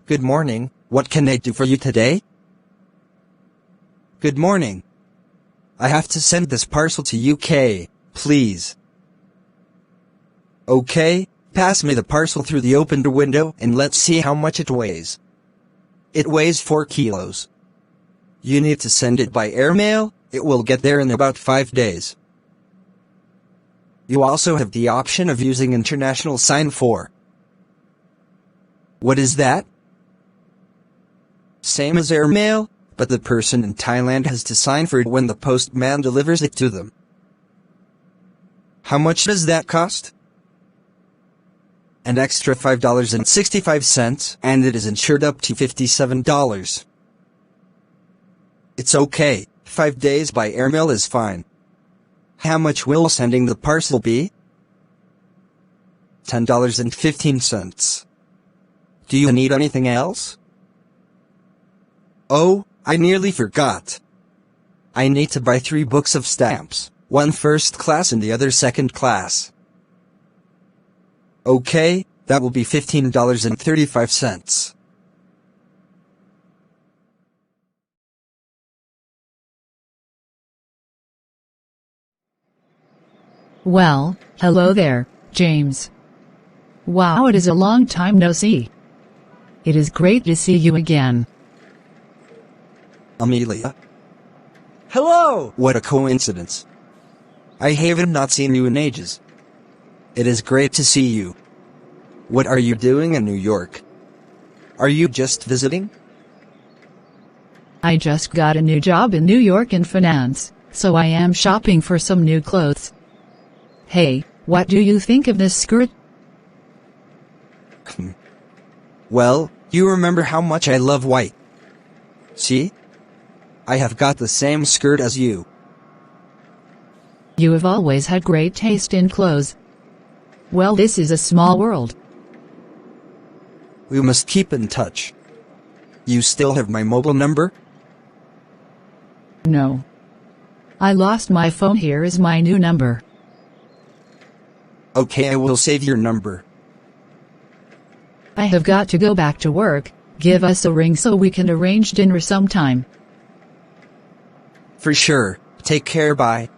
Good morning, what can I do for you today? Good morning. I have to send this parcel to UK, please. Okay, pass me the parcel through the opened window and let's see how much it weighs. It weighs 4 kilos. You need to send it by airmail, it will get there in about 5 days. You also have the option of using international sign for. What is that? Same as airmail, but the person in Thailand has to sign for it when the postman delivers it to them. How much does that cost? An extra $5.65, and it is insured up to $57. It's okay, 5 days by airmail is fine. How much will sending the parcel be? $10.15. Do you need anything else? Oh, I nearly forgot. I need to buy 3 books of stamps, one first class and the other second class. Okay, that will be $15.35. Well, hello there, James. Wow, it is a long time no see. It is great to see you again. Amelia. Hello! What a coincidence. I have not seen you in ages. It is great to see you. What are you doing in New York? Are you just visiting? I just got a new job in New York in finance, so I am shopping for some new clothes. Hey, what do you think of this skirt? Well, you remember how much I love white. See? I have got the same skirt as you. You have always had great taste in clothes. Well, this is a small world. We must keep in touch. You still have my mobile number? No. I lost my phone. Here is my new number. Okay, I will save your number. I have got to go back to work. Give us a ring so we can arrange dinner sometime. For sure. Take care, bye.